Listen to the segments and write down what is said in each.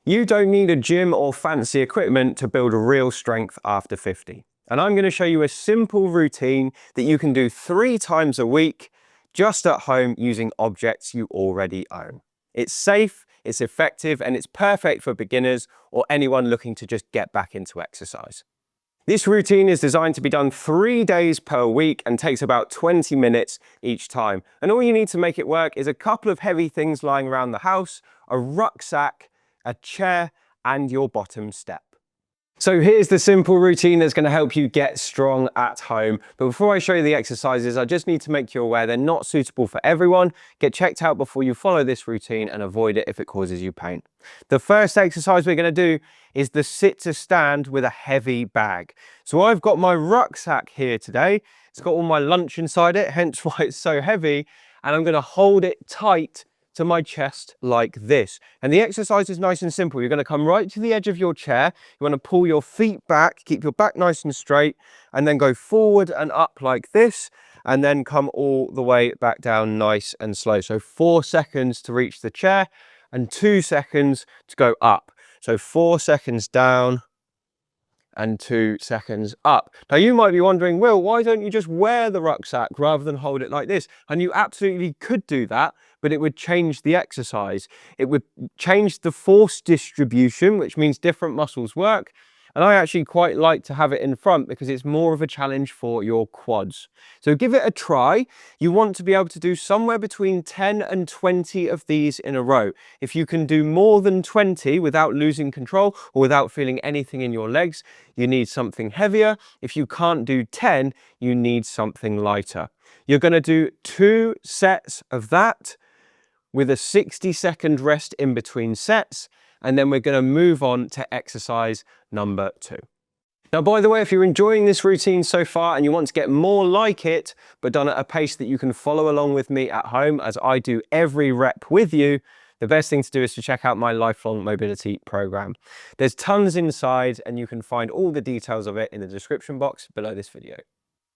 You don't need a gym or fancy equipment to build real strength after 50. And I'm going to show you a simple routine that you can do 3 times a week just at home using objects you already own. It's safe, it's effective, and it's perfect for beginners or anyone looking to just get back into exercise. This routine is designed to be done 3 days per week and takes about 20 minutes each time. And all you need to make it work is a couple of heavy things lying around the house, a rucksack, a chair, and your bottom step. So here's the simple routine that's going to help you get strong at home. But before I show you the exercises, I just need to make you aware they're not suitable for everyone. Get checked out before you follow this routine and avoid it if it causes you pain. The first exercise we're going to do is the sit to stand with a heavy bag. So I've got my rucksack here today. It's got all my lunch inside it, hence why it's so heavy. And I'm going to hold it tight to my chest like this. And the exercise is nice and simple. You're going to come right to the edge of your chair. You want to pull your feet back, keep your back nice and straight, and then go forward and up like this, and then come all the way back down nice and slow. So 4 seconds to reach the chair and 2 seconds to go up. So 4 seconds down and 2 seconds up. Now you might be wondering, Will, why don't you just wear the rucksack rather than hold it like this? And you absolutely could do that, but it would change the exercise. It would change the force distribution, which means different muscles work. And I actually quite like to have it in front because it's more of a challenge for your quads. So give it a try. You want to be able to do somewhere between 10 and 20 of these in a row. If you can do more than 20 without losing control or without feeling anything in your legs, you need something heavier. If you can't do 10, you need something lighter. You're going to do 2 sets of that with a 60-second rest in between sets. And then we're going to move on to exercise number 2. Now, by the way, if you're enjoying this routine so far and you want to get more like it, but done at a pace that you can follow along with me at home as I do every rep with you, the best thing to do is to check out my lifelong mobility program. There's tons inside and you can find all the details of it in the description box below this video.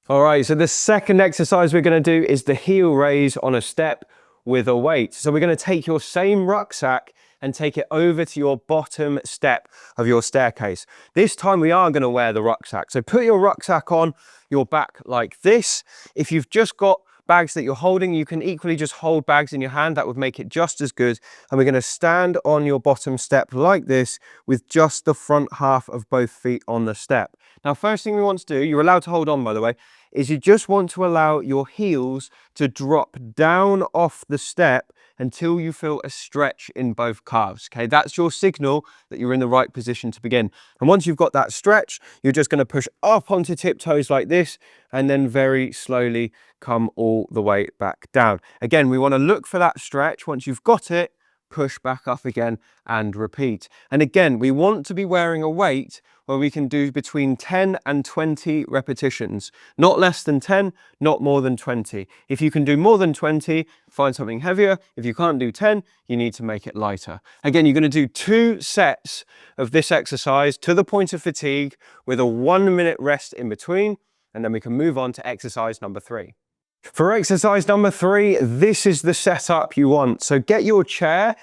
All right, so the second exercise we're going to do is the heel raise on a step with a weight. So we're going to take your same rucksack and take it over to your bottom step of your staircase. This time we are going to wear the rucksack. So put your rucksack on your back like this. If you've just got bags that you're holding, you can equally just hold bags in your hand. That would make it just as good. And we're going to stand on your bottom step like this with just the front half of both feet on the step. Now, first thing we want to do, you're allowed to hold on, by the way, is you just want to allow your heels to drop down off the step until you feel a stretch in both calves. Okay, that's your signal that you're in the right position to begin. And once you've got that stretch, you're just going to push up onto tiptoes like this and then very slowly come all the way back down. Again, we want to look for that stretch. Once you've got it, push back up again and repeat. And again, we want to be wearing a weight where we can do between 10 and 20 repetitions. Not less than 10, not more than 20. If you can do more than 20, find something heavier. If you can't do 10, you need to make it lighter. Again, you're going to do 2 sets of this exercise to the point of fatigue with a 1-minute rest in between, and then we can move on to exercise number 3. For exercise number 3, this is the setup you want. So get your chair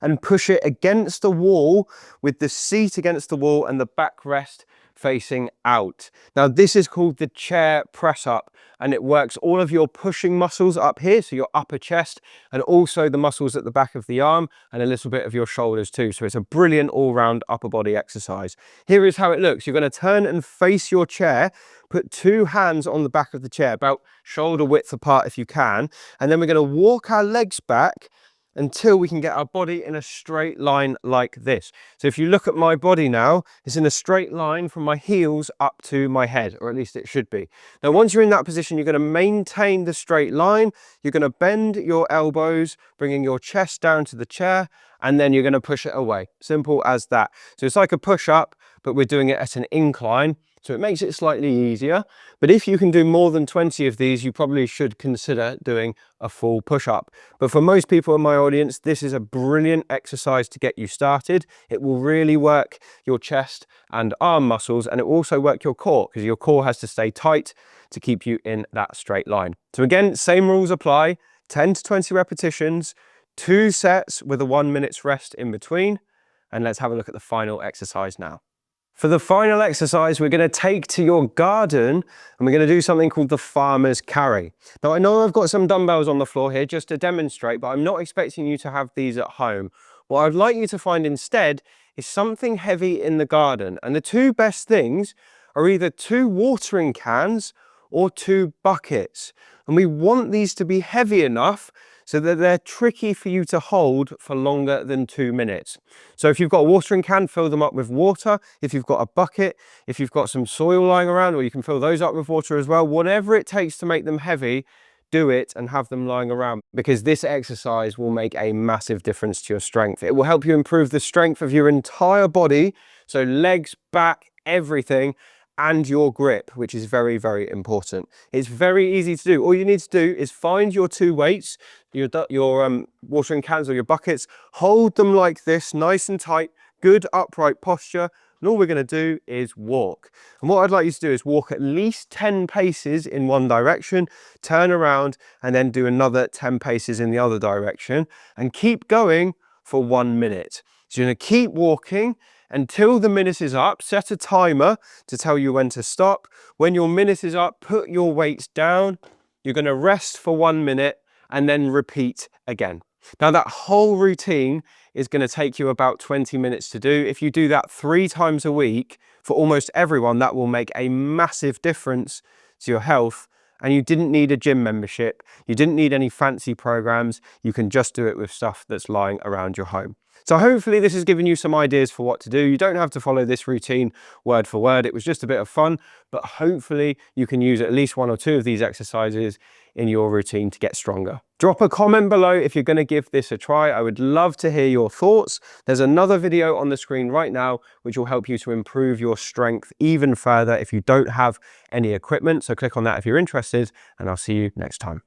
and push it against the wall with the seat against the wall and the backrest facing out. Now, this is called the chair press up, and it works all of your pushing muscles up here, so your upper chest, and also the muscles at the back of the arm and a little bit of your shoulders too. So it's a brilliant all-round upper body exercise. Here is how it looks. You're going to turn and face your chair, put 2 hands on the back of the chair, about shoulder width apart if you can, and then we're going to walk our legs back until we can get our body in a straight line like this. So if you look at my body now, it's in a straight line from my heels up to my head, or at least it should be. Now, once you're in that position, you're going to maintain the straight line. You're going to bend your elbows, bringing your chest down to the chair, and then you're going to push it away. Simple as that. So it's like a push-up, but we're doing it at an incline. So it makes it slightly easier. But if you can do more than 20 of these, you probably should consider doing a full push-up. But for most people in my audience, this is a brilliant exercise to get you started. It will really work your chest and arm muscles, and it will also work your core because your core has to stay tight to keep you in that straight line. So again, same rules apply, 10 to 20 repetitions, 2 sets with a 1 minute's rest in between. And let's have a look at the final exercise now. For the final exercise, we're going to take to your garden and we're going to do something called the farmer's carry. Now, I know I've got some dumbbells on the floor here just to demonstrate, but I'm not expecting you to have these at home. What I'd like you to find instead is something heavy in the garden. And the two best things are either 2 watering cans or 2 buckets. And we want these to be heavy enough so that they're tricky for you to hold for longer than 2 minutes. So if you've got a watering can, fill them up with water. If you've got a bucket, if you've got some soil lying around, or you can fill those up with water as well. Whatever it takes to make them heavy, do it and have them lying around, because this exercise will make a massive difference to your strength. It will help you improve the strength of your entire body, so legs, back, everything, and your grip, which is very, very important. It's very easy to do. All you need to do is find your 2 weights, your watering cans or your buckets, hold them like this, nice and tight, good upright posture, and all we're going to do is walk. And what I'd like you to do is walk at least 10 paces in one direction, turn around, and then do another 10 paces in the other direction, and keep going for 1 minute. So you're going to keep walking until the minute is up. Set a timer to tell you when to stop. When your minute is up, put your weights down. You're going to rest for 1 minute and then repeat again. Now that whole routine is going to take you about 20 minutes to do. If you do that 3 times a week, for almost everyone, that will make a massive difference to your health. And you didn't need a gym membership. You didn't need any fancy programs. You can just do it with stuff that's lying around your home. So hopefully this has given you some ideas for what to do. You don't have to follow this routine word for word. It was just a bit of fun, but hopefully you can use at least 1 or 2 of these exercises in your routine to get stronger. Drop a comment below if you're going to give this a try. I would love to hear your thoughts. There's another video on the screen right now which will help you to improve your strength even further if you don't have any equipment. So click on that if you're interested, and I'll see you next time.